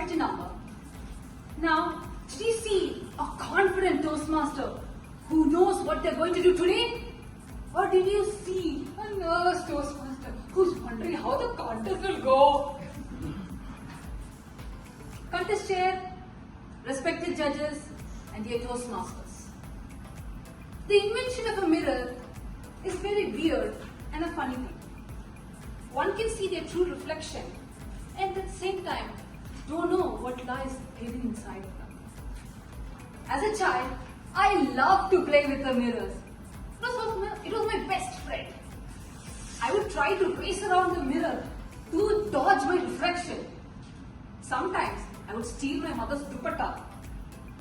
quite a number. Now, did you see a confident Toastmaster who knows what they're going to do today? Or did you see a nervous Toastmaster who's wondering how the contest will go? Contest chair, respected judges, and dear Toastmasters. The invention of a mirror is very weird and a funny thing. One can see their true reflection and at the same time don't know what lies hidden inside of them. As a child, I loved to play with the mirrors. It was my best friend. I would try to race around the mirror to dodge my reflection. Sometimes I would steal my mother's dupatta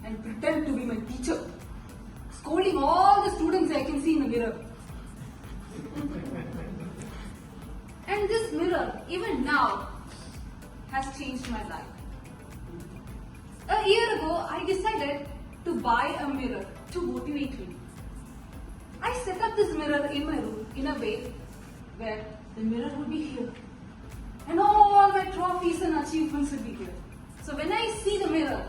and pretend to be my teacher, scolding all the students I can see in the mirror. And this mirror, even now, has changed my life. A year ago, I decided to buy a mirror to motivate me. I set up this mirror in my room in a way where the mirror would be here and all my trophies and achievements would be here. So when I see the mirror,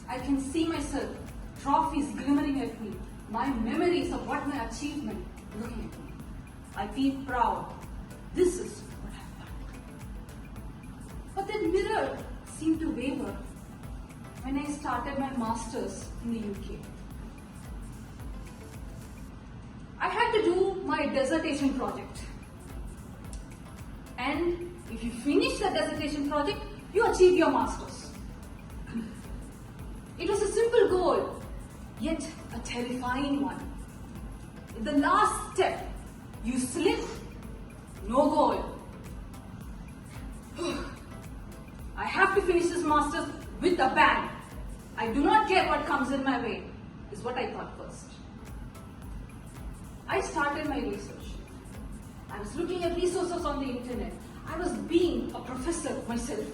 I can see myself, trophies glimmering at me, my memories of what my achievement looking at me. I feel proud. This is what I've done. But that mirror seemed to waver when I started my masters in the UK. I had to do my dissertation project. And if you finish the dissertation project, you achieve your masters. It was a simple goal, yet a terrifying one. In the last step, you slip, no goal. I have to finish this masters with a bang. I do not care what comes in my way, is what I thought first. I started my research. I was looking at resources on the internet. I was being a professor myself.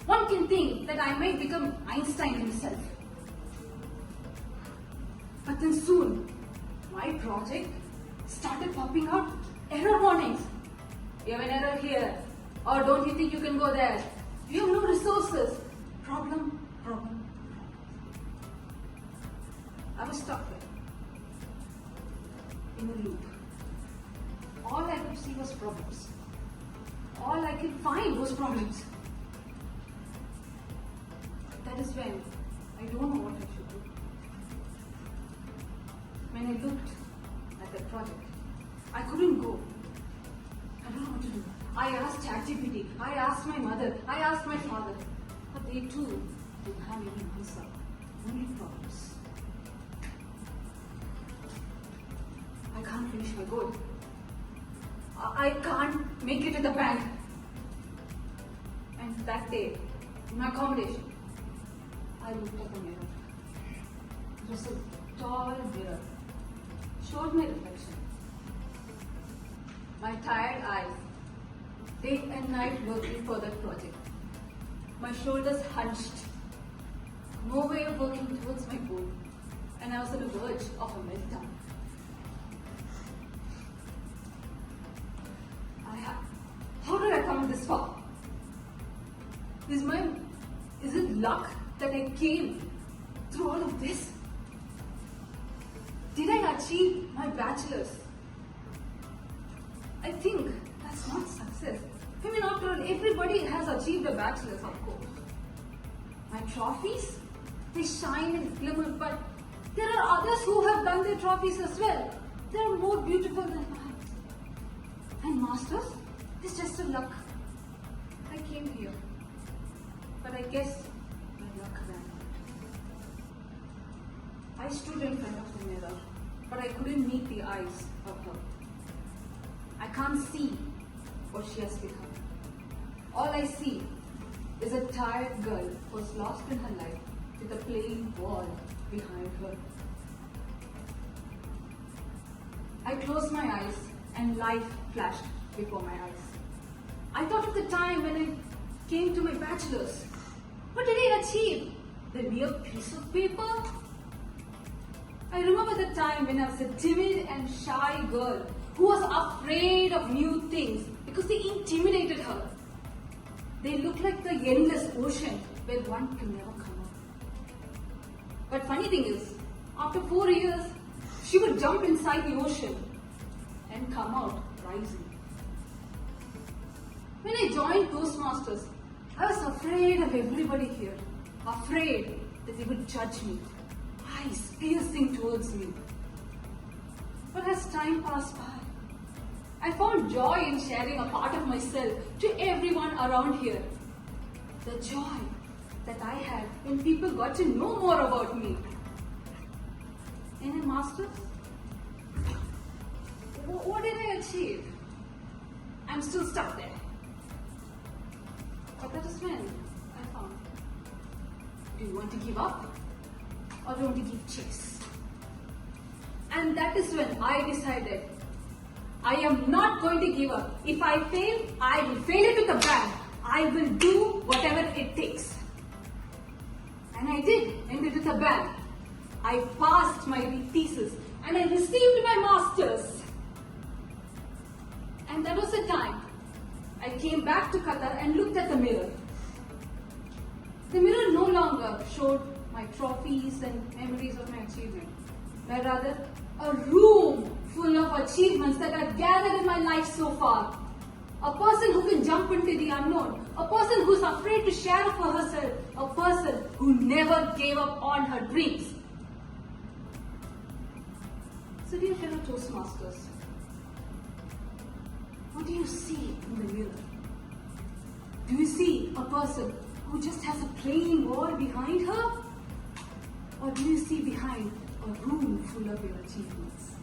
One can think that I might become Einstein himself. But then soon, my project started popping out error warnings. You have an error here. Or don't you think you can go there? You have no resources. Problem. I was stuck there. In a loop. All I could see was problems. All I could find was problems. That is when I don't know what I should do. When I looked at that project, I couldn't go. I don't know what to do. I asked ChatGPT, I asked my mother, I asked my father, but they too didn't have any answer. Only problems. I can't finish my goal. I can't make it to the bank. And that day, in my accommodation, I looked at the mirror. It was a tall mirror. Showed my reflection. My tired eyes, day and night working for that project. My shoulders hunched. No way of working towards my goal. And I was at the verge of a meltdown. How did I come this far? Is it luck that I came through all of this? Did I achieve my bachelor's? I think that's not success. I mean, after all, everybody has achieved a bachelor's, of course. My trophies, they shine and glimmer, but there are others who have done their trophies as well. They are more beautiful than mine. And masters? It's just a luck. I came here, but I guess my luck ran out. I stood in front of the mirror, but I couldn't meet the eyes of her. I can't see what she has become. All I see is a tired girl who's lost in her life with a plain wall behind her. I closed my eyes and life flashed before my eyes. I thought of the time when I came to my bachelor's. What did I achieve? The mere piece of paper? I remember the time when I was a timid and shy girl who was afraid of new things because they intimidated her. They look like the endless ocean where one can never come up. But funny thing is, after 4 years, she would jump inside the ocean and come out rising. When I joined Toastmasters, I was afraid of everybody here. Afraid that they would judge me, eyes piercing towards me. But as time passed by, I found joy in sharing a part of myself to everyone around here. The joy that I had when people got to know more about me. And in Masters, what did I achieve? I'm still stuck there. But that is when I found, do you want to give up or do you want to give chase? And that is when I decided, I am not going to give up. If I fail, I will fail it with a bang. I will do whatever it takes. And I did, and it with a bang. I passed my thesis and I received my master's. And that was the time I came back to Qatar and looked at the mirror. The mirror no longer showed my trophies and memories of my achievement, but rather a room full of achievements that I've gathered in my life so far. A person who can jump into the unknown, a person who's afraid to share for herself, a person who never gave up on her dreams. So dear fellow Toastmasters, what do you see in the mirror? Do you see a person who just has a plain wall behind her? Or do you see behind a room full of your achievements?